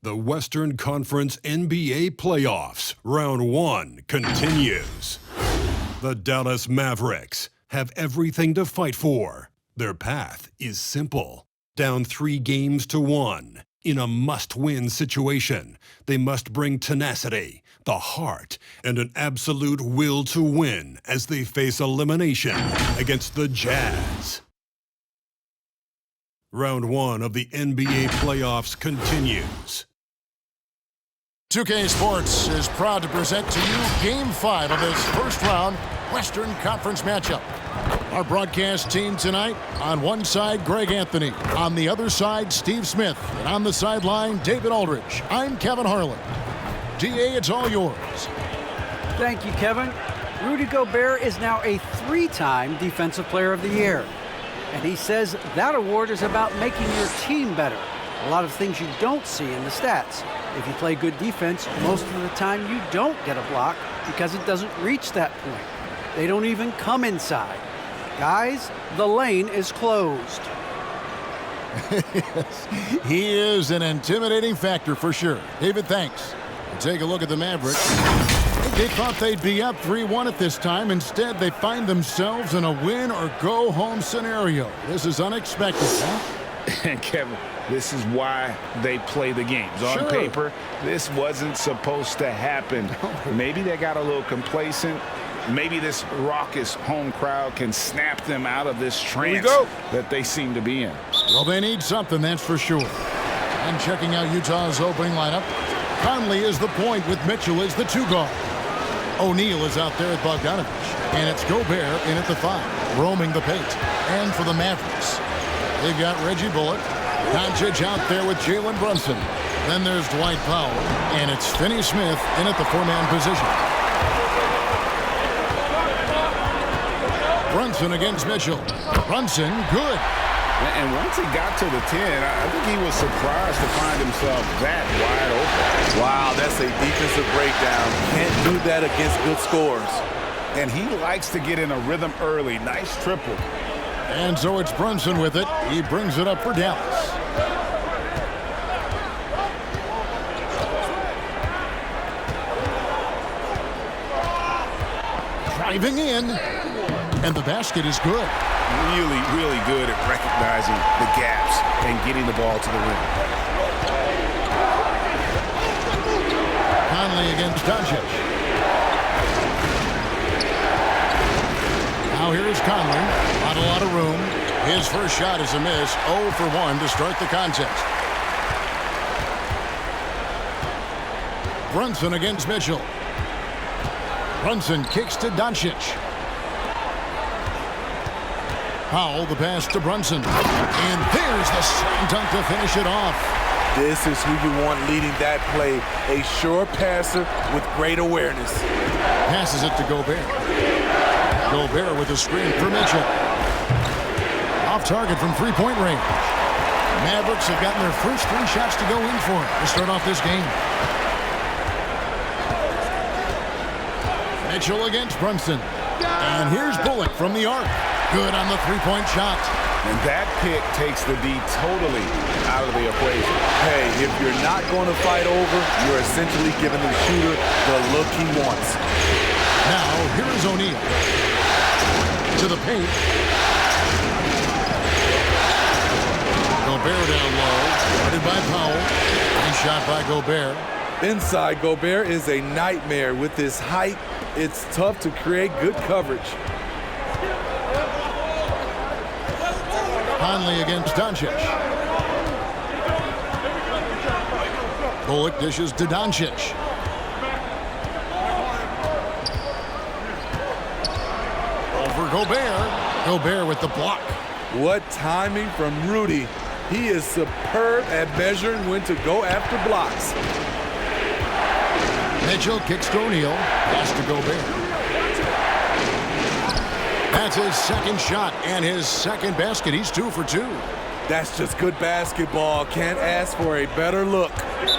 The Western Conference NBA Playoffs, Round 1, continues. The Dallas Mavericks have everything to fight for. Their path is simple. Down 3-1 in a must-win situation, they must bring tenacity, the heart, and an absolute will to win as they face elimination against the Jazz. Round 1 of the NBA playoffs continues. 2K Sports is proud to present to you Game 5 of this first-round Western Conference matchup. Our broadcast team tonight, on one side, Greg Anthony. On the other side, Steve Smith. And on the sideline, David Aldridge. I'm Kevin Harlan. DA, it's all yours. Thank you, Kevin. Rudy Gobert is now a 3-time Defensive Player of the Year. And he says that award is about making your team better. A lot of things you don't see in the stats. If you play good defense, most of the time you don't get a block because it doesn't reach that point. They don't even come inside. Guys, the lane is closed. Yes, he is an intimidating factor for sure. David, thanks. We'll take a look at the Mavericks. They thought they'd be up 3-1 at this time. Instead, they find themselves in a win-or-go-home scenario. This is unexpected, huh? And Kevin, this is why they play the games. On Sure. paper, this wasn't supposed to happen. Maybe they got a little complacent. Maybe this raucous home crowd can snap them out of this trance that they seem to be in. Well, they need something, that's for sure. And checking out Utah's opening lineup, Conley is the point with Mitchell as the 2 guard. O'Neal is out there at Bogdanovich, and it's Gobert in at the 5, roaming the paint. And for the Mavericks, they've got Reggie Bullock, Doncic out there with Jalen Brunson. Then there's Dwight Powell, and it's Finney Smith in at the 4-man position. Brunson against Mitchell. Brunson, good. And once he got to the 10, I think he was surprised to find himself that wide open. Wow, that's a defensive breakdown. Can't do that against good scores. And he likes to get in a rhythm early. Nice triple. And so it's Brunson with it. He brings it up for Dallas. Driving in. And the basket is good. Really, really good at recognizing the gaps and getting the ball to the rim. Conley against Doncic. Now here's Conley. Not a lot of room. His first shot is a miss. 0 for 1 to start the contest. Brunson against Mitchell. Brunson kicks to Doncic. Powell, the pass to Brunson. And there's the slam dunk to finish it off. This is who you want leading that play. A sure passer with great awareness. Passes it to Gobert. Gobert with a screen for Mitchell. Off target from three-point range. Mavericks have gotten their first 3 shots to go in for it to start off this game. Mitchell against Brunson. And here's Bullock from the arc. Good on the 3-point shot. And that pick takes the D totally out of the equation. Hey, if you're not going to fight over, you're essentially giving the shooter the look he wants. Now, here is O'Neal. To the paint. Gobert down low. Guarded by Powell. Nice shot by Gobert. Inside, Gobert is a nightmare. With his height, it's tough to create good coverage. Conley against Doncic. Bullock dishes to Doncic. Over Gobert. Gobert with the block. What timing from Rudy. He is superb at measuring when to go after blocks. Mitchell kicks to O'Neal. Pass to Gobert. That's his second shot and his second basket. He's 2 for 2. That's just good basketball. Can't ask for a better look.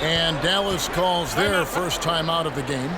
And Dallas calls their first time out of the game.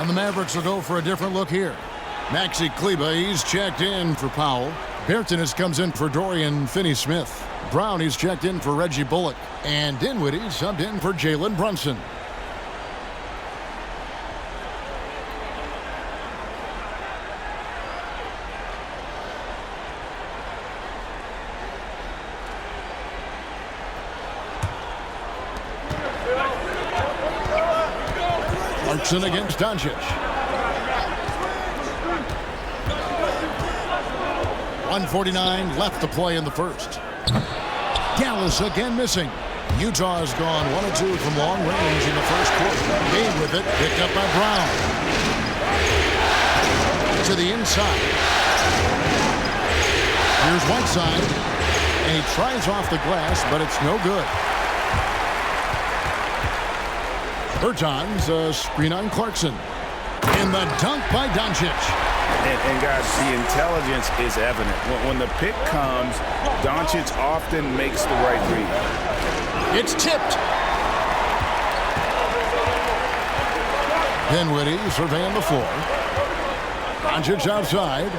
And the Mavericks will go for a different look here. Maxi Kleber, he's checked in for Powell. Bertanis comes in for Dorian Finney-Smith. Brown, he's checked in for Reggie Bullock. And Dinwiddie subbed in for Jalen Brunson. Clarkson against Doncic. 1:49 left to play in the first. Dallas again missing. Utah's gone 1 of 2 from long range in the first quarter. Game with it, picked up by Brown. To the inside. Here's Whiteside. And he tries off the glass, but it's no good. Bertans, a screen on Clarkson. And the dunk by Doncic. And guys, the intelligence is evident. When the pick comes, Doncic often makes the right read. It's tipped. Dinwiddie surveying the floor. Doncic outside.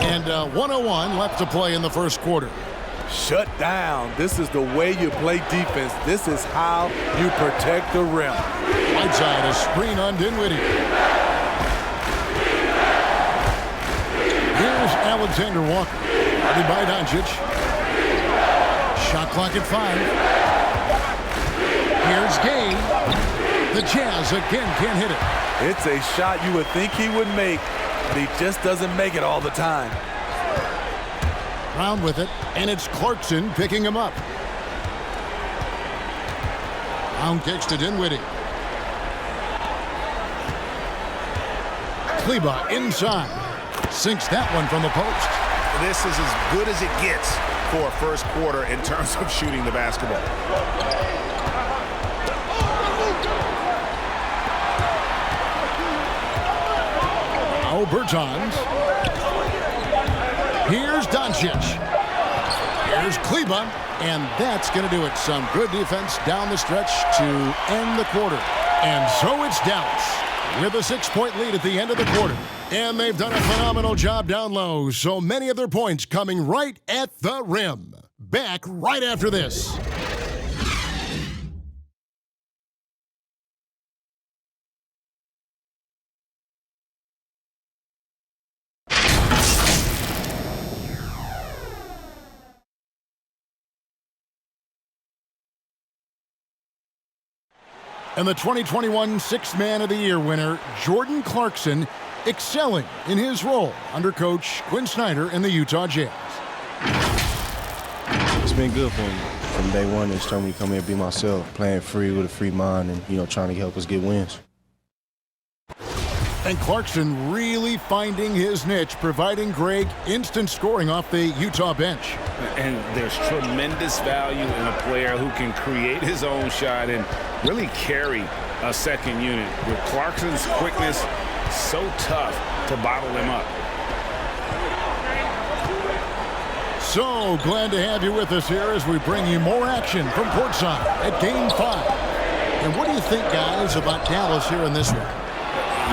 And 1:01 left to play in the first quarter. Shut down. This is the way you play defense. This is how you protect the rim. Whiteside, a screen on Dinwiddie. Here's Alexander Walker. Guarded by Doncic. Shot clock at 5. Here's Gay. The Jazz again can't hit it. It's a shot you would think he would make, but he just doesn't make it all the time. Brown with it, and it's Clarkson picking him up. Brown kicks to Dinwiddie. Kleber inside. Sinks that one from the post. This is as good as it gets for a first quarter in terms of shooting the basketball. Now Bertans. Here's Doncic. Here's Kleber. And that's going to do it. Some good defense down the stretch to end the quarter. And so it's Dallas with a 6-point lead at the end of the quarter. And they've done a phenomenal job down low. So many of their points coming right at the rim. Back right after this. And the 2021 Sixth Man of the Year winner, Jordan Clarkson, excelling in his role under Coach Quinn Snyder and the Utah Jazz. It's been good for me. From day one, they told me to come here and be myself, playing free with a free mind and, trying to help us get wins. And Clarkson really finding his niche, providing Greg instant scoring off the Utah bench. And there's tremendous value in a player who can create his own shot and really carry a second unit. With Clarkson's quickness, so tough to bottle him up. So glad to have you with us here as we bring you more action from courtside at Game 5. And what do you think, guys, about Dallas here in this one?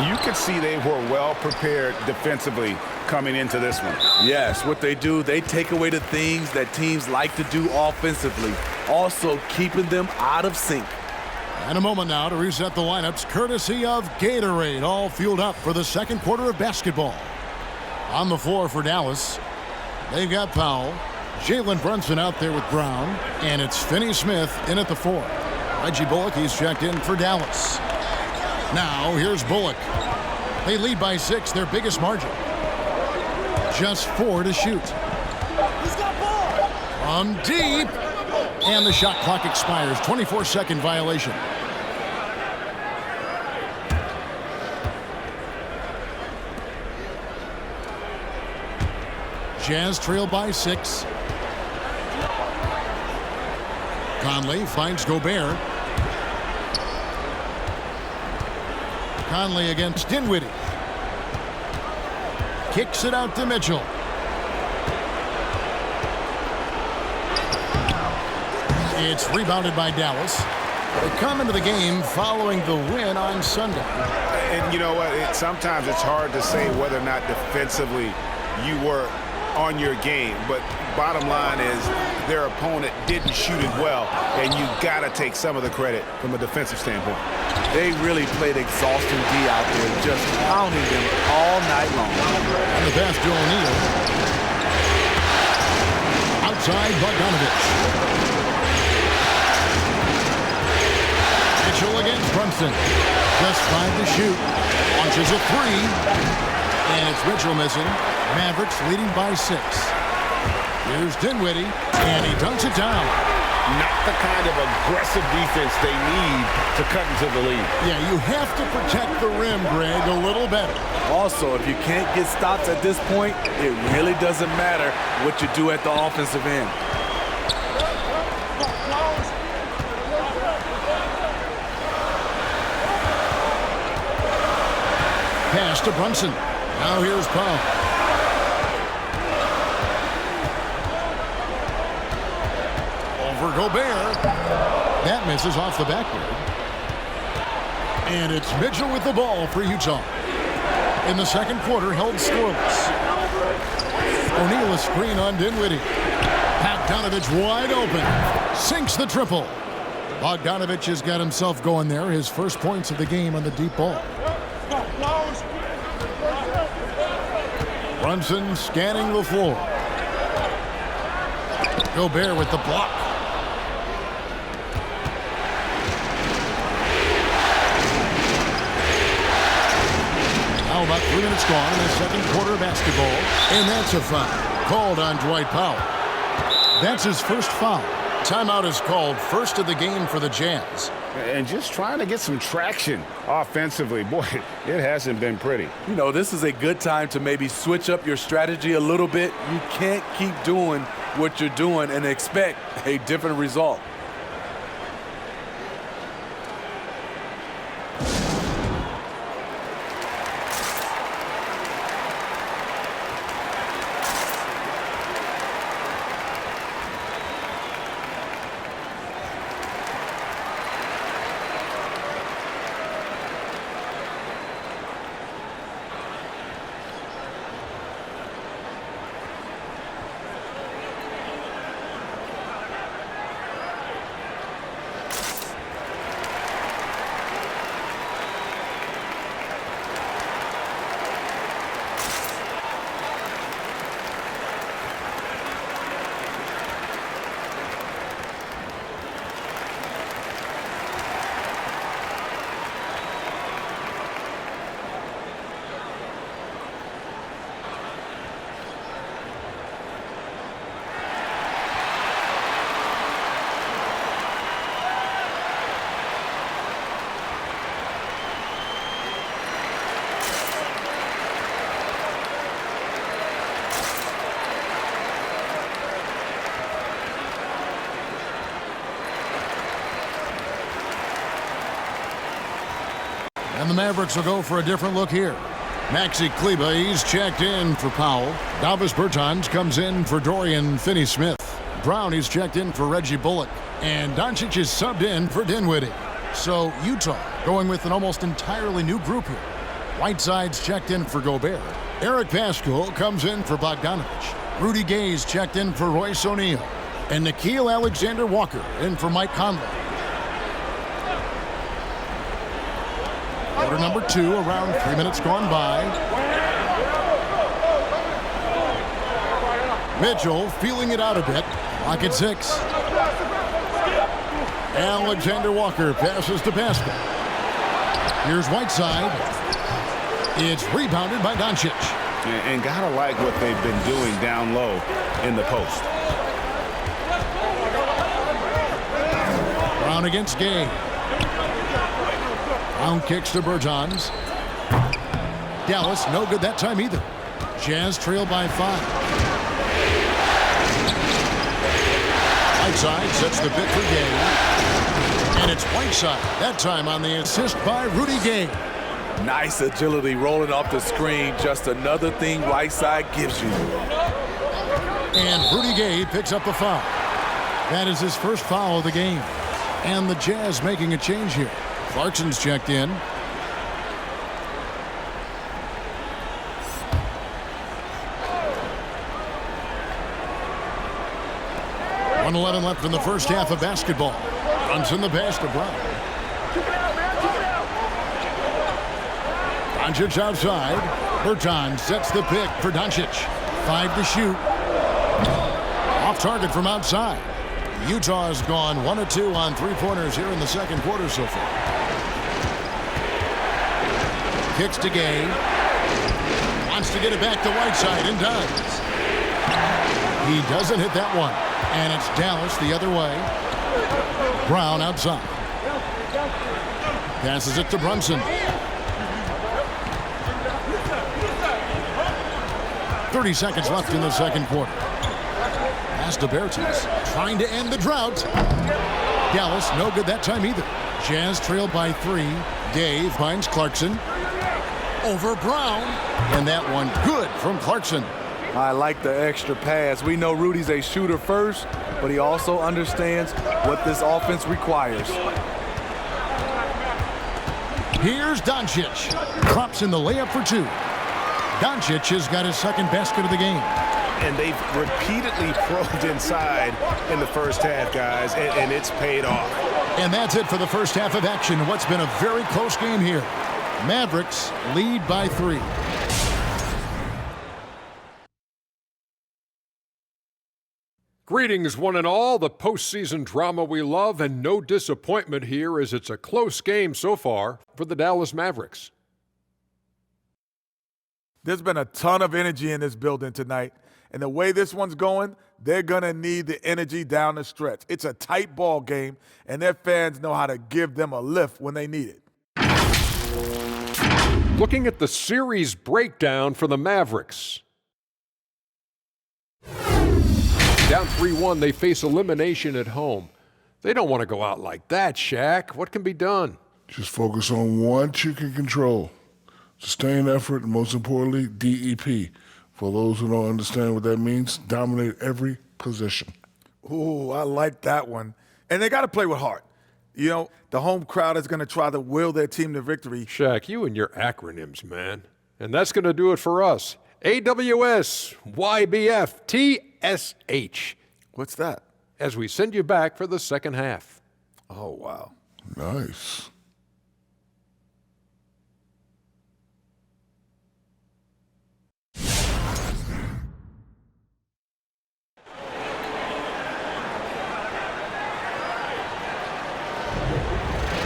You could see they were well prepared defensively coming into this one. Yes, what they do, they take away the things that teams like to do offensively, also keeping them out of sync. And a moment now to reset the lineups, courtesy of Gatorade, all fueled up for the second quarter of basketball. On the floor for Dallas, they've got Powell, Jalen Brunson out there with Brown, and it's Finney-Smith in at the 4. Reggie Bullock, he's checked in for Dallas. Now, here's Bullock. They lead by 6, their biggest margin. Just 4 to shoot. He's got ball. From deep. And the shot clock expires. 24-second violation. Jazz trail by 6. Conley finds Gobert. Conley against Dinwiddie. Kicks it out to Mitchell. It's rebounded by Dallas. They come into the game following the win on Sunday. And you know what? Sometimes it's hard to say whether or not defensively you were on your game. But bottom line is their opponent didn't shoot it well, and you got to take some of the credit from a defensive standpoint. They really played exhausting D out there, just pounding them all night long. And the pass to O'Neal. Outside Bogdanovich. Mitchell against Brunson. Just 5 to shoot. Launches a 3. And it's Mitchell missing. Mavericks leading by 6. Here's Dinwiddie, and he dunks it down. Not the kind of aggressive defense they need to cut into the lead. Yeah, you have to protect the rim, Greg, a little better. Also, if you can't get stops at this point, it really doesn't matter what you do at the offensive end. Pass to Brunson. Now here's Powell. Over Gobert. That misses off the backboard. And it's Mitchell with the ball for Utah. In the second quarter, held scoreless. O'Neal a screen on Dinwiddie. Bogdanovich wide open. Sinks the triple. Bogdanovich has got himself going there. His first points of the game on the deep ball. Brunson scanning the floor. Gobert with the block. Now about 3 minutes gone in the second quarter of basketball. And that's a foul called on Dwight Powell. That's his first foul. Timeout is called, first of the game for the Jazz. And just trying to get some traction offensively. Boy, it hasn't been pretty. You know, this is a good time to maybe switch up your strategy a little bit. You can't keep doing what you're doing and expect a different result. And the Mavericks will go for a different look here. Maxi Kleber, he's checked in for Powell. Davis Bertans comes in for Dorian Finney-Smith. Brown, he's checked in for Reggie Bullock. And Doncic is subbed in for Dinwiddie. So Utah going with an almost entirely new group here. Whiteside's checked in for Gobert. Eric Pascal comes in for Bogdanovich. Rudy Gay's checked in for Royce O'Neal. And Nickeil Alexander-Walker in for Mike Conley. Quarter number 2, around 3 minutes gone by. Mitchell feeling it out a bit. Clock at 6. Alexander Walker passes to Pascal. Here's Whiteside. It's rebounded by Doncic. And gotta like what they've been doing down low in the post. Brown against Gay. Brown kicks to Bertans. Dallas, no good that time either. Jazz trail by 5. Whiteside sets the bit for Gay. And it's Whiteside, that time on the assist by Rudy Gay. Nice agility rolling off the screen. Just another thing Whiteside gives you. And Rudy Gay picks up the foul. That is his first foul of the game. And the Jazz making a change here. Clarkson's checked in. 1:11 left in the first half of basketball. Brunson the pass to Brown. Doncic outside. Berton sets the pick for Doncic. 5 to shoot. Off target from outside. Utah has gone 1 of 2 on three-pointers here in the second quarter so far. Kicks to Gay. Wants to get it back to Whiteside and does. He doesn't hit that one. And it's Dallas the other way. Brown outside. Passes it to Brunson. 30 seconds left in the second quarter. Pass to Bertans. Trying to end the drought. Dallas no good that time either. Jazz trailed by 3. Gay finds Clarkson. Over Brown. And that one good from Clarkson. I like the extra pass. We know Rudy's a shooter first, but he also understands what this offense requires. Here's Doncic. Drops in the layup for 2. Doncic has got his second basket of the game. And they've repeatedly probed inside in the first half, guys, and it's paid off. And that's it for the first half of action. What's been a very close game here. Mavericks lead by 3. Greetings, one and all. The postseason drama we love, and no disappointment here as it's a close game so far for the Dallas Mavericks. There's been a ton of energy in this building tonight, and the way this one's going, they're going to need the energy down the stretch. It's a tight ball game, and their fans know how to give them a lift when they need it. Looking at the series breakdown for the Mavericks. Down 3-1, they face elimination at home. They don't want to go out like that, Shaq. What can be done? Just focus on what you can control. Sustained effort, and most importantly, DEP. For those who don't understand what that means, dominate every position. Ooh, I like that one. And they got to play with heart. You know, the home crowd is going to try to will their team to victory. Shaq, you and your acronyms, man. And that's going to do it for us. AWS, YBF, TSH. What's that? As we send you back for the second half. Oh, wow. Nice.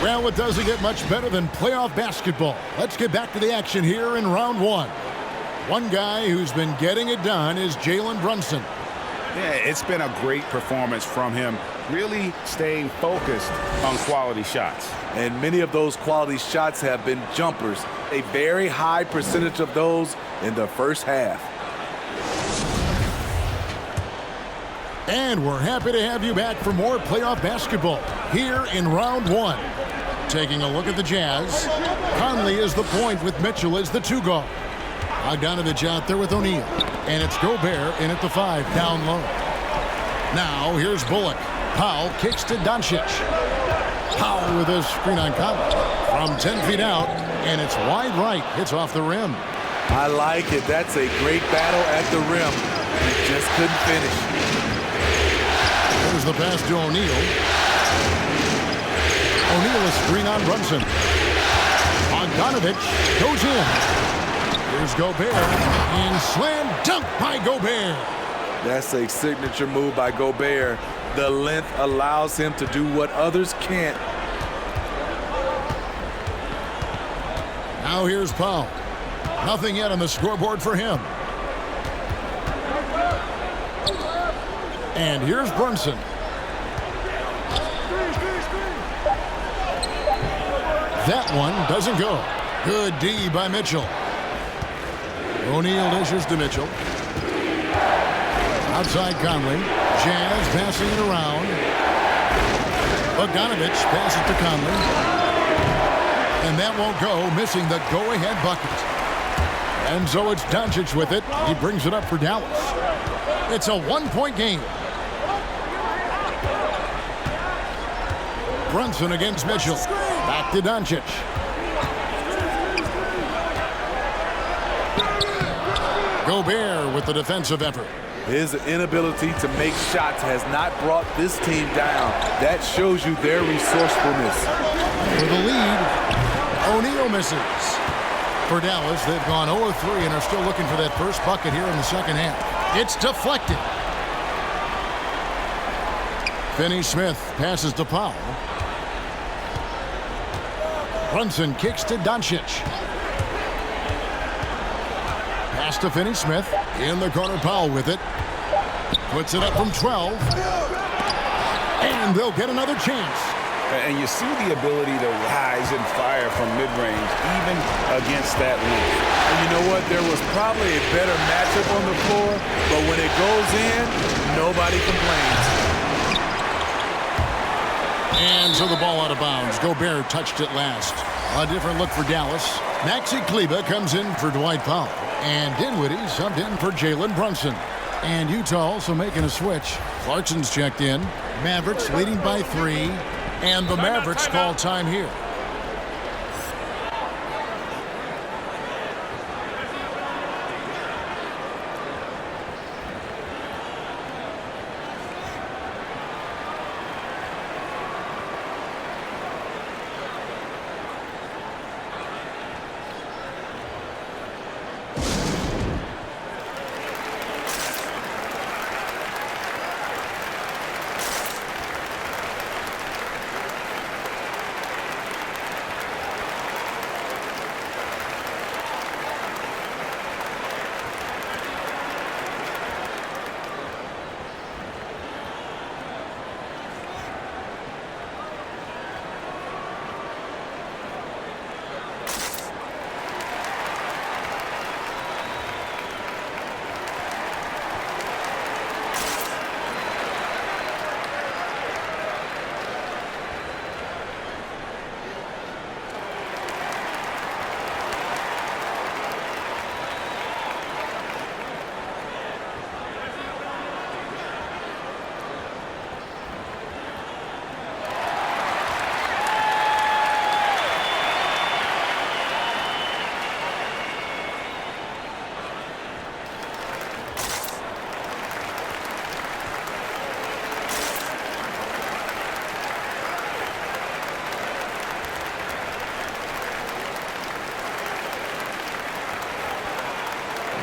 Well, it doesn't get much better than playoff basketball. Let's get back to the action here in round 1. One guy who's been getting it done is Jalen Brunson. Yeah, it's been a great performance from him, really staying focused on quality shots. And many of those quality shots have been jumpers. A very high percentage of those in the first half. And we're happy to have you back for more playoff basketball here in round 1. Taking a look at the Jazz. Conley is the point with Mitchell as the 2 guard. Bogdanovich out there with O'Neal. And it's Gobert in at the 5 down low. Now here's Bullock. Powell kicks to Doncic. Powell with a screen on Conley. From 10 feet out, and it's wide right. Hits off the rim. I like it. That's a great battle at the rim. He just couldn't finish. There's the pass to O'Neal. O'Neal a screen on Brunson. Bogdanovich goes in. Here's Gobert, and slam dunk by Gobert. That's a signature move by Gobert. The length allows him to do what others can't. Now here's Powell. Nothing yet on the scoreboard for him. And here's Brunson. That one doesn't go. Good D by Mitchell. O'Neal dishes to Mitchell. Outside Conley. Jazz passing it around. Bogdanovich passes to Conley. And that won't go, missing the go-ahead bucket. And so it's Doncic with it. He brings it up for Dallas. It's a one-point game. Brunson against Mitchell. Back to Doncic. Gobert with the defensive effort. His inability to make shots has not brought this team down. That shows you their resourcefulness. For the lead, O'Neal misses. For Dallas, they've gone 0-3 and are still looking for that first bucket here in the second half. It's deflected. Finney-Smith passes to Powell. Brunson kicks to Doncic. Pass to Finney-Smith. In the corner, Powell with it. Puts it up from 12. And they'll get another chance. And you see the ability to rise and fire from mid-range, even against that length. And you know what? There was probably a better matchup on the floor, but when it goes in, nobody complains. And so the ball out of bounds. Gobert touched it last. A different look for Dallas. Maxi Kleber comes in for Dwight Powell. And Dinwiddie subbed in for Jalen Brunson. And Utah also making a switch. Clarkson's checked in. Mavericks leading by 3. And the Mavericks call time here.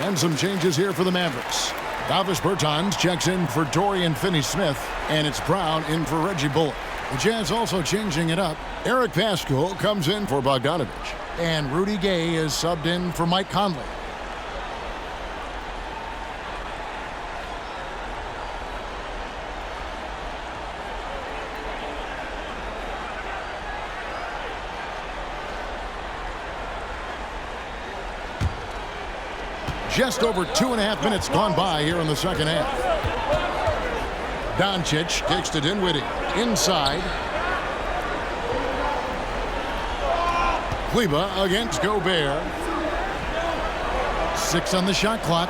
And some changes here for the Mavericks. Davis Bertans checks in for Dorian Finney-Smith, and it's Brown in for Reggie Bullock. The Jazz also changing it up. Eric Pascal comes in for Bogdanovich, and Rudy Gay is subbed in for Mike Conley. Just over 2.5 minutes gone by here in the second half. Doncic kicks to Dinwiddie. Inside. Kleber against Gobert. 6 on the shot clock.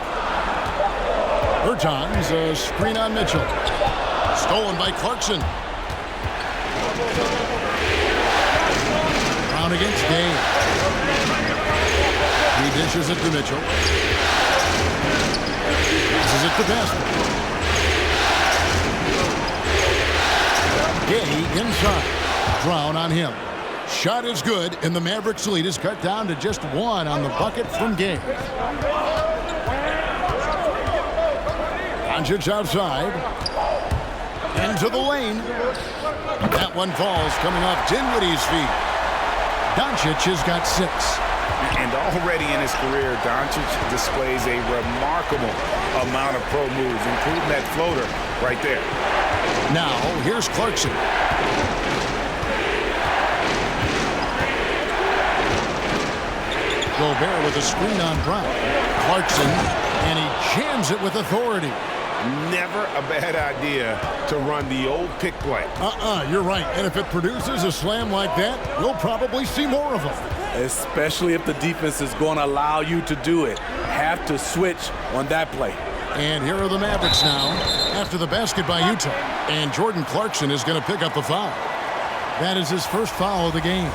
Bertans, a screen on Mitchell. Stolen by Clarkson. Brown against Gay. He dishes it to Mitchell. Passes it to basket. Gay inside. Brown on him. Shot is good, and the Mavericks lead is cut down to just 1 on the bucket from Gay. Doncic outside. Into the lane. That one falls coming off Dinwiddie's feet. Doncic has got 6. And already in his career, Doncic displays a remarkable amount of pro moves, including that floater right there. Now, here's Clarkson. Gobert with a screen on Brown. Clarkson, and he jams it with authority. Never a bad idea to run the old pick play. You're right. And if it produces a slam like that, we'll probably see more of them. Especially if the defense is going to allow you to do it. Have to switch on that play. And here are the Mavericks now after the basket by Utah. And Jordan Clarkson is going to pick up the foul. That is his first foul of the game.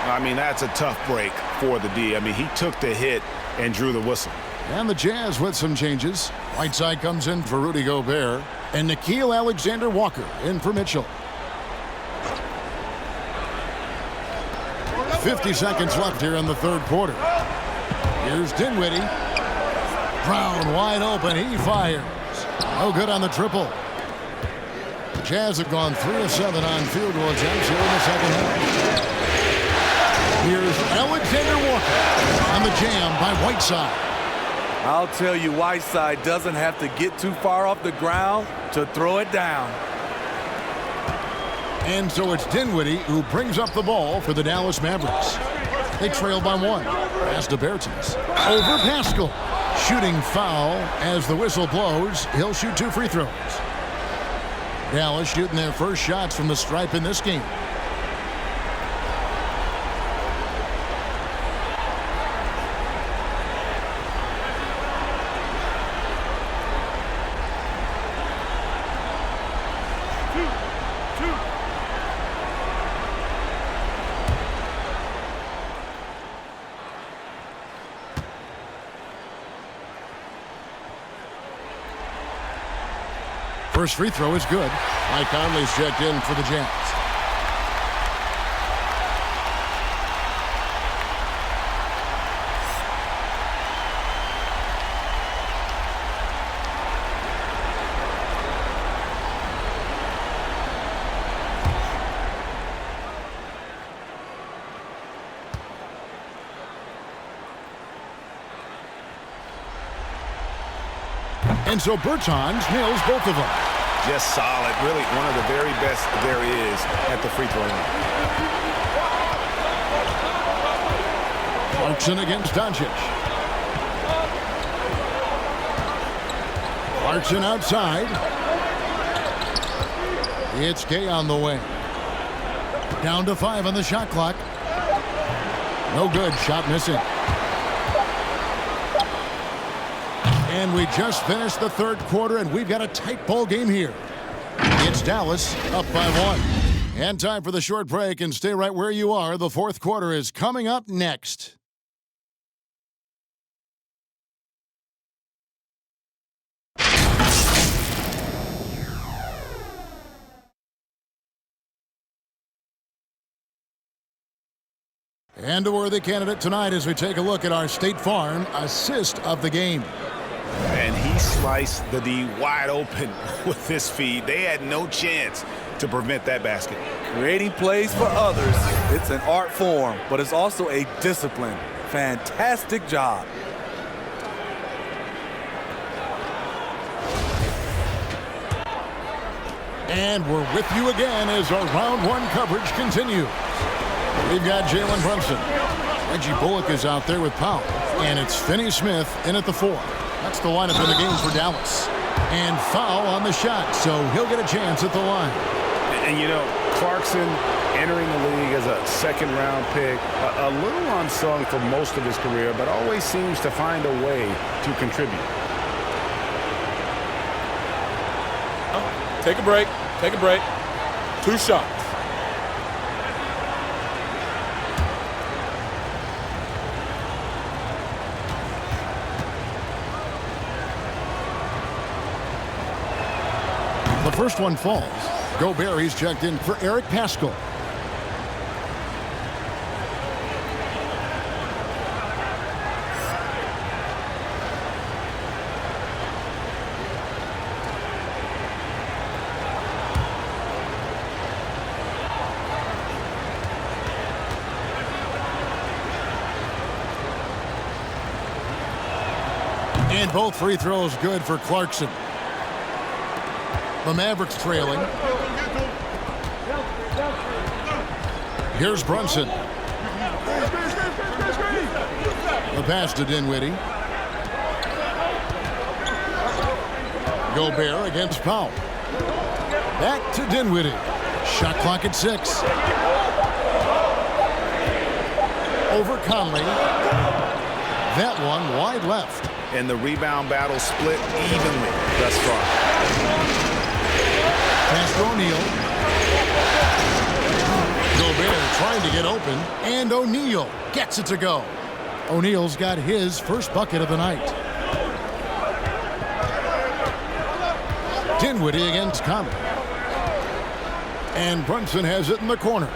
I mean, that's a tough break for the D. I mean, he took the hit and drew the whistle. And the Jazz with some changes. Whiteside comes in for Rudy Gobert. And Nickeil Alexander-Walker in for Mitchell. 50 seconds left here in the third quarter. Here's Dinwiddie. Brown wide open. He fires. No good on the triple. The Jazz have gone 3 of 7 on field goal attempts here in the second half. Here's Alexander Walker on the jam by Whiteside. I'll tell you, Whiteside doesn't have to get too far off the ground to throw it down. And so it's Dinwiddie who brings up the ball for the Dallas Mavericks. They trail by 1. Pass to Bertans. Over Pascal. Shooting foul as the whistle blows. He'll shoot 2 free throws. Dallas shooting their first shots from the stripe in this game. First free throw is good. Mike Conley's checked in for the Jazz. And so Bertans nails both of them. Just solid. Really one of the very best there is at the free throw line. Clarkson against Doncic. Clarkson outside. It's Gay on the way. Down to 5 on the shot clock. No good. Shot missing. And we just finished the third quarter, and we've got a tight ball game here. It's Dallas up by 1. And time for the short break, and stay right where you are. The fourth quarter is coming up next. And a worthy candidate tonight as we take a look at our State Farm assist of the game. And he sliced the D wide open with his feed. They had no chance to prevent that basket. Creating plays for others, it's an art form, but it's also a discipline. Fantastic job. And we're with you again as our round 1 coverage continues. We've got Jalen Brunson. Reggie Bullock is out there with Powell. And it's Finney Smith in at the 4. That's the lineup in the game for Dallas. And foul on the shot, so he'll get a chance at the line. And you know, Clarkson entering the league as a second-round pick, a little unsung for most of his career, but always seems to find a way to contribute. Take a break. Take a break. 2 shots. The first one falls. Gobert, he's checked in for Eric Pascal. And both free throws good for Clarkson. The Mavericks trailing. Here's Brunson. The pass to Dinwiddie. Gobert against Powell. Back to Dinwiddie. Shot clock at 6. Over Conley. That one wide left. And the rebound battle split evenly thus far. Pass to O'Neal. trying to get open, and O'Neal gets it to go. O'Neal's got his first bucket of the night. Dinwiddie against Conley. And Brunson has it in the corner.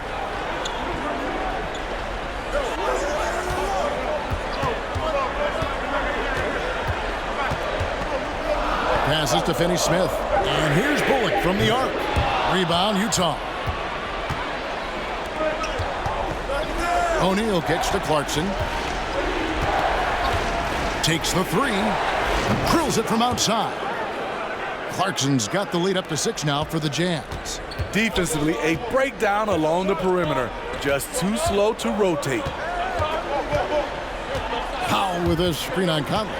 Passes to Finney-Smith. And here's Bullock from the arc. Rebound, Utah. O'Neal kicks to Clarkson. Takes the three. Drills it from outside. Clarkson's got the lead up to 6 now for the Jazz. Defensively, a breakdown along the perimeter. Just too slow to rotate. Powell with a screen on Conley.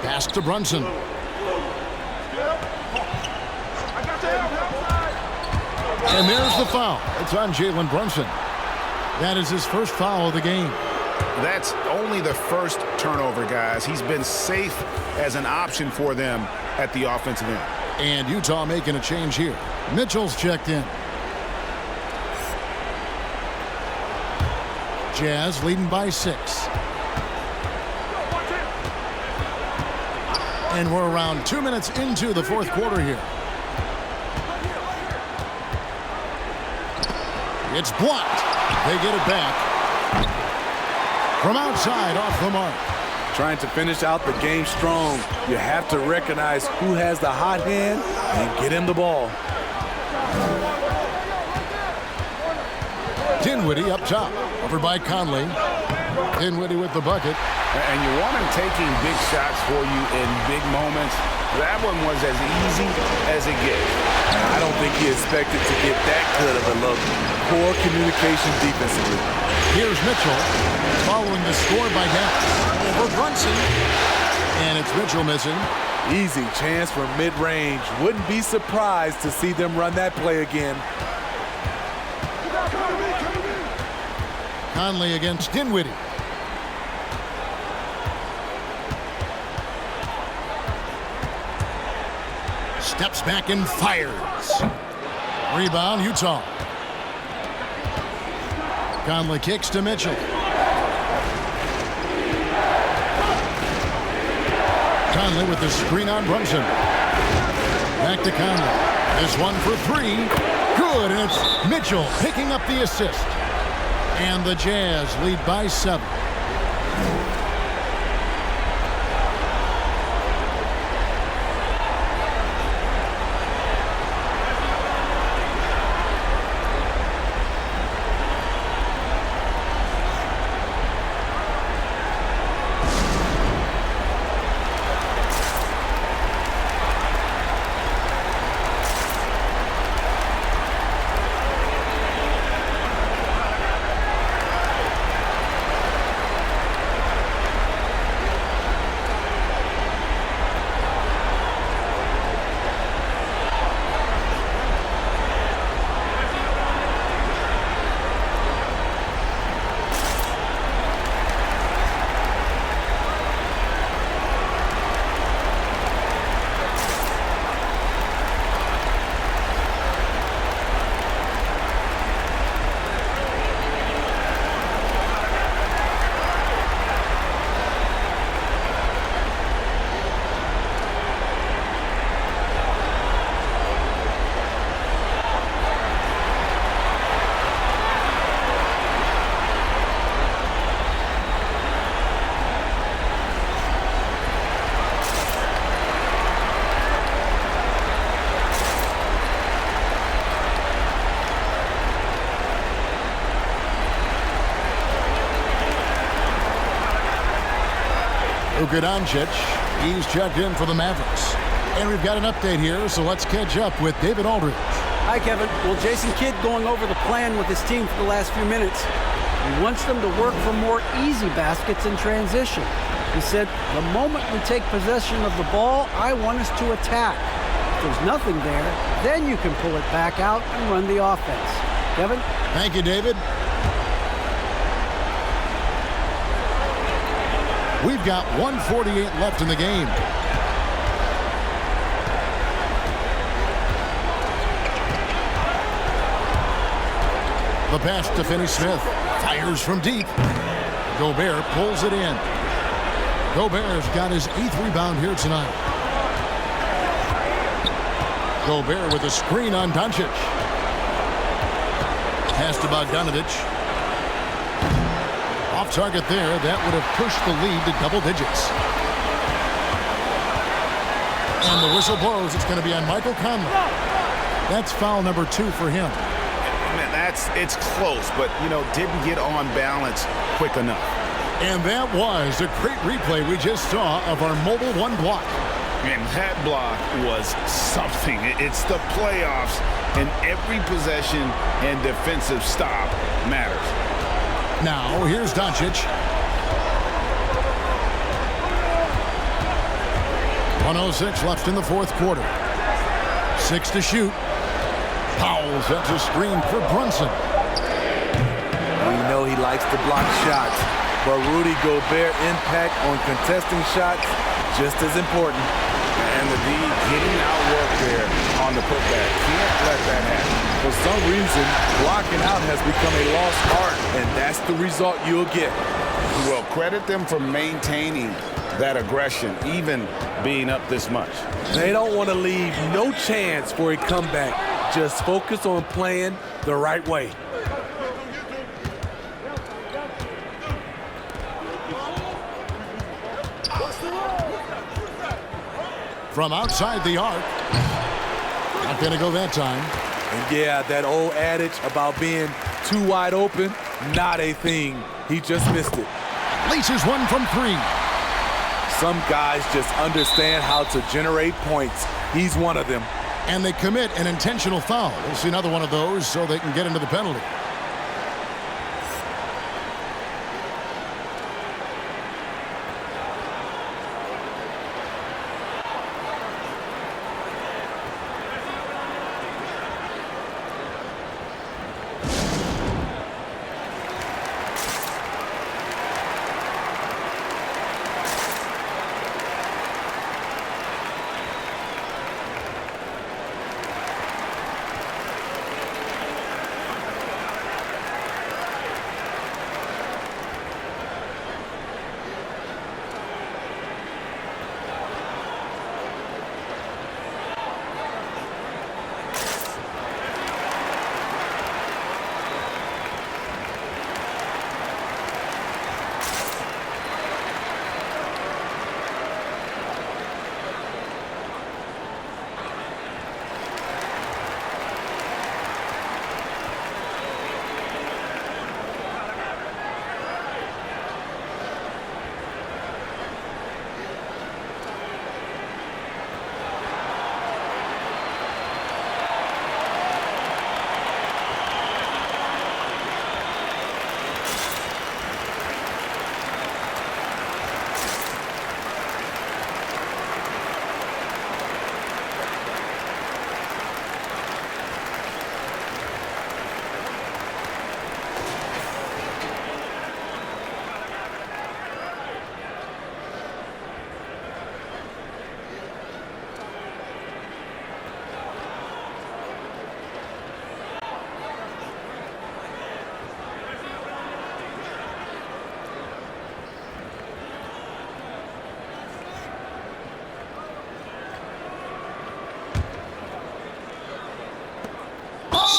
Pass to Brunson. And there's the foul. It's on Jalen Brunson. That is his first foul of the game. That's only the first turnover, guys. He's been safe as an option for them at the offensive end. And Utah making a change here. Mitchell's checked in. Jazz leading by 6. And we're around 2 minutes into the fourth quarter here. It's blocked. They get it back. From outside, off the mark. Trying to finish out the game strong. You have to recognize who has the hot hand and get him the ball. Dinwiddie up top. Over by Conley. Dinwiddie with the bucket. And you want him taking big shots for you in big moments. That one was as easy as it gets. I don't think he expected to get that good of a look. Poor communication defensively. Here's Mitchell following the score by Dallas. Over Brunson. And it's Mitchell missing. Easy chance for mid-range. Wouldn't be surprised to see them run that play again. Conley against Dinwiddie. Steps back and fires. Rebound, Utah. Conley kicks to Mitchell. Conley with the screen on Brunson. Back to Conley. This one for 3. Good, and it's Mitchell picking up the assist. And the Jazz lead by 7. Luka Doncic, he's checked in for the Mavericks. And we've got an update here, so let's catch up with David Aldridge. Hi, Kevin. Well, Jason Kidd going over the plan with his team for the last few minutes. He wants them to work for more easy baskets in transition. He said, the moment we take possession of the ball, I want us to attack. If there's nothing there, then you can pull it back out and run the offense. Kevin? Thank you, David. We've got 1:48 left in the game. The pass to Finney-Smith. Fires from deep. Gobert pulls it in. Gobert's got his 8th rebound here tonight. Gobert with a screen on Doncic. Pass to Bogdanovich. Off target there. That would have pushed the lead to double digits. And the whistle blows. It's going to be on Michael Conley. That's foul number 2 for him. Man, it's close, but, didn't get on balance quick enough. And that was a great replay we just saw of our Mobile One block. And that block was something. It's the playoffs, and every possession and defensive stop matters. Now, here's Doncic. 1:06 left in the 4th quarter. 6 to shoot. Powell sets a screen for Brunson. We know he likes to block shots, but Rudy Gobert impact on contesting shots just as important. And the D getting outworked there on the putback. Can't let that happen. For some reason, blocking out has become a lost art, and that's the result you'll get. Well, credit them for maintaining that aggression, even being up this much. They don't want to leave no chance for a comeback. Just focus on playing the right way. From outside the arc. Not going to go that time. And yeah, that old adage about being too wide open, not a thing. He just missed it. Laces one from 3. Some guys just understand how to generate points. He's one of them. And they commit an intentional foul. We'll see another one of those so they can get into the penalty.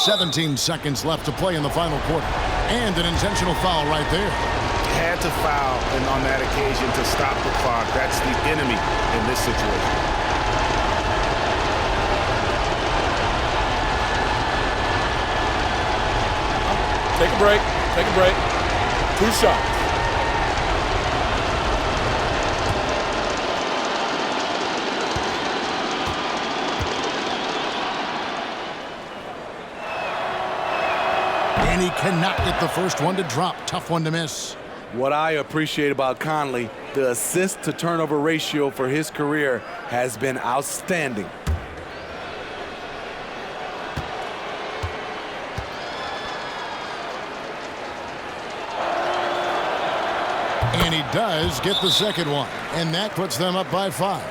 .17 seconds left to play in the final quarter. And an intentional foul right there. Had to foul and on that occasion to stop the clock. That's the enemy in this situation. Take a break. Take a break. 2 shots. And he cannot get the first one to drop. Tough one to miss. What I appreciate about Conley, the assist-to-turnover ratio for his career has been outstanding. And he does get the second one. And that puts them up by 5.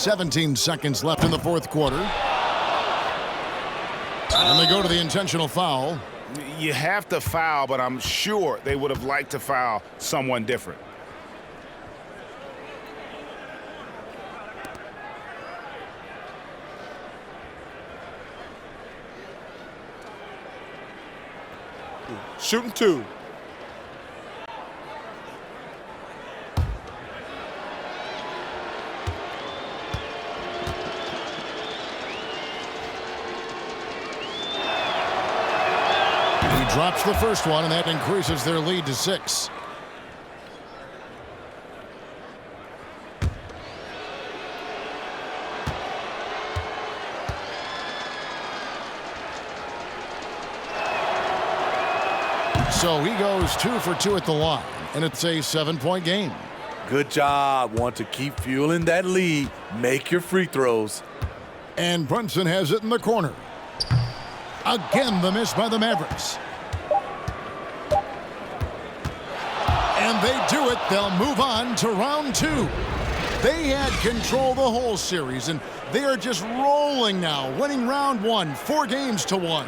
17 seconds left in the fourth quarter. And they go to the intentional foul. You have to foul, but I'm sure they would have liked to foul someone different. Shooting two. He drops the first one, and that increases their lead to 6. So he goes 2 for 2 at the line, and it's a 7-point game. Good job. Want to keep fueling that lead. Make your free throws. And Brunson has it in the corner. Again, the miss by the Mavericks. And they do it. They'll move on to round 2. They had control the whole series, and they are just rolling now, winning round 1, 4 games to 1.